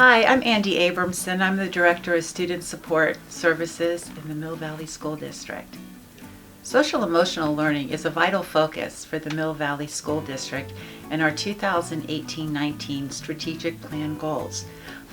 Hi, I'm Andee Abramson. I'm the Director of Student Support Services in the Mill Valley School District. Social emotional learning is a vital focus for the Mill Valley School District and our 2018-19 strategic plan goals.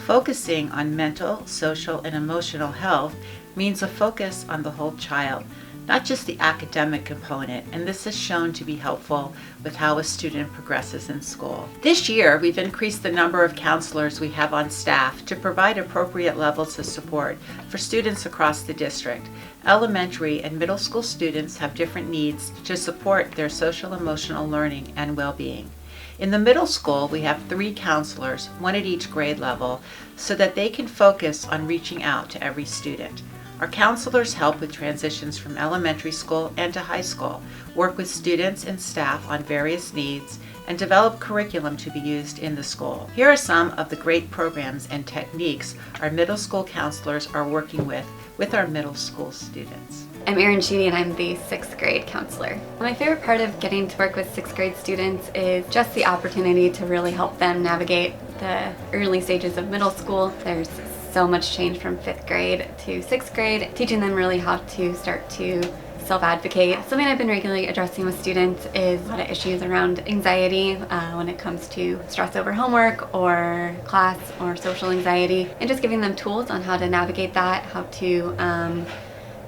Focusing on mental, social, and emotional health means a focus on the whole child, not just the academic component, and this is shown to be helpful with how a student progresses in school. This year, we've increased the number of counselors we have on staff to provide appropriate levels of support for students across the district. Elementary and middle school students have different needs to support their social emotional learning and well-being. In the middle school, we have 3 counselors, 1 at each grade level, so that they can focus on reaching out to every student. Our counselors help with transitions from elementary school and to high school, work with students and staff on various needs, and develop curriculum to be used in the school. Here are some of the great programs and techniques our middle school counselors are working with our middle school students. I'm Erin, Sheedy, and I'm the 6th grade counselor. My favorite part of getting to work with 6th grade students is just the opportunity to really help them navigate the early stages of middle school. There's so much change from 5th grade to 6th grade, teaching them really how to start to self-advocate. Something I've been regularly addressing with students is a lot of issues around anxiety when it comes to stress over homework or class or social anxiety, and just giving them tools on how to navigate that, how to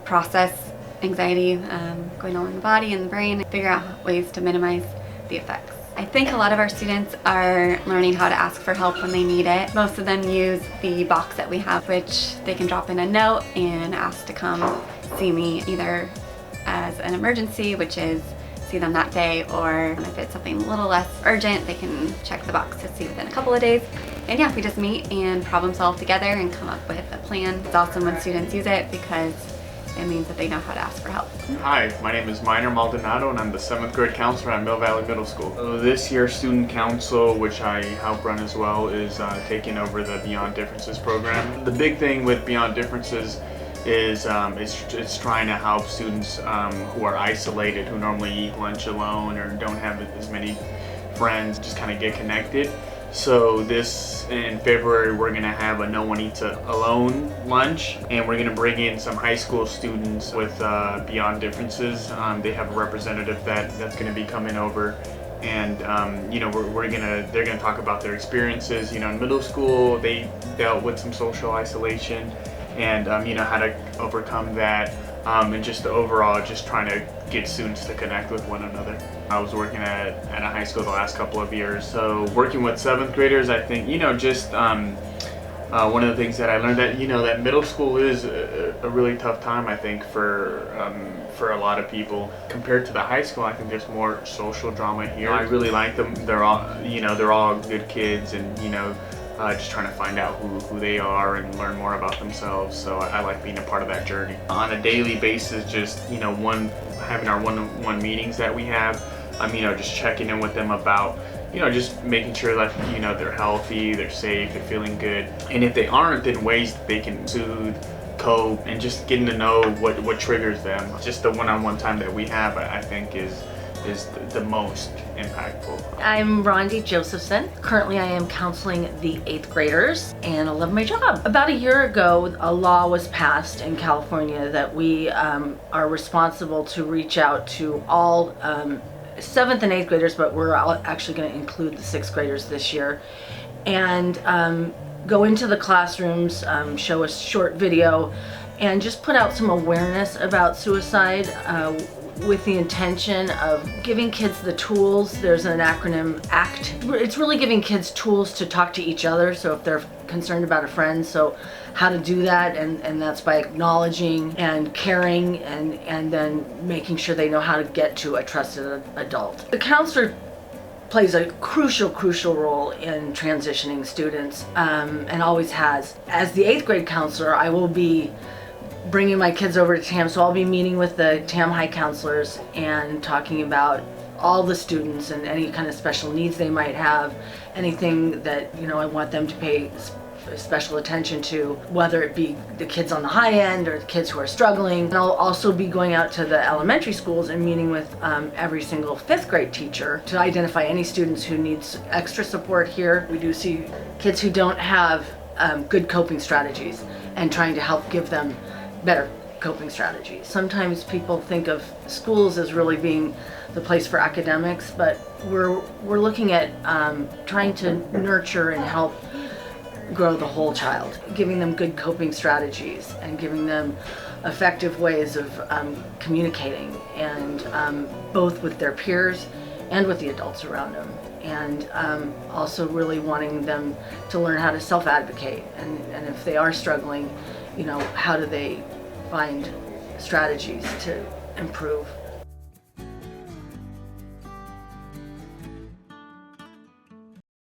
process anxiety going on in the body and the brain, figure out ways to minimize the effects. I think a lot of our students are learning how to ask for help when they need it. Most of them use the box that we have, which they can drop in a note and ask to come see me either as an emergency, which is see them that day, or if it's something a little less urgent, they can check the box to see within a couple of days. And yeah, we just meet and problem solve together and come up with a plan. It's awesome when students use it because it means that they know how to ask for help. Hi, my name is Mynor Maldonado and I'm the 7th grade counselor at Mill Valley Middle School. This year's student council, which I help run as well, is taking over the Beyond Differences program. The big thing with Beyond Differences is it's trying to help students who are isolated, who normally eat lunch alone or don't have as many friends, just kind of get connected. So in February, we're gonna have a No One Eats Alone lunch, and we're gonna bring in some high school students with Beyond Differences. They have a representative that's gonna be coming over, and they're gonna talk about their experiences. In middle school, they dealt with some social isolation, and how to overcome that, and just overall, just trying to get students to connect with one another. I was working at a high school the last couple of years, so working with 7th graders, I think, one of the things that I learned that middle school is a really tough time, I think, for a lot of people. Compared to the high school, I think there's more social drama here. I really like them. They're all good kids, and just trying to find out who they are and learn more about themselves. So I like being a part of that journey. On a daily basis, just having our one-on-one meetings that we have, just checking in with them about just making sure that they're healthy, they're safe, they're feeling good, and if they aren't, then ways that they can soothe, cope, and just getting to know what triggers them. Just the one-on-one time that we have, I think, is the most impactful. I'm Randi Josephson. Currently I am counseling the 8th graders and I love my job. About a year ago, a law was passed in California that we are responsible to reach out to all 7th and 8th graders, but we're actually going to include the 6th graders this year, and go into the classrooms, show a short video, and just put out some awareness about suicide, with the intention of giving kids the tools. There's an acronym, ACT. It's really giving kids tools to talk to each other, so if they're concerned about a friend, so how to do that, and that's by acknowledging and caring, and then making sure they know how to get to a trusted adult. The counselor plays a crucial role in transitioning students, and always has. As the 8th grade counselor, I will be bringing my kids over to TAM, so I'll be meeting with the TAM High counselors and talking about all the students and any kind of special needs they might have, anything that I want them to pay special attention to, whether it be the kids on the high end or the kids who are struggling. And I'll also be going out to the elementary schools and meeting with every single 5th grade teacher to identify any students who needs extra support here. We do see kids who don't have good coping strategies and trying to help give them better coping strategies. Sometimes people think of schools as really being the place for academics, but we're looking at trying to nurture and help grow the whole child, giving them good coping strategies and giving them effective ways of communicating, and both with their peers and with the adults around them, and also really wanting them to learn how to self-advocate, and if they are struggling, how do they find strategies to improve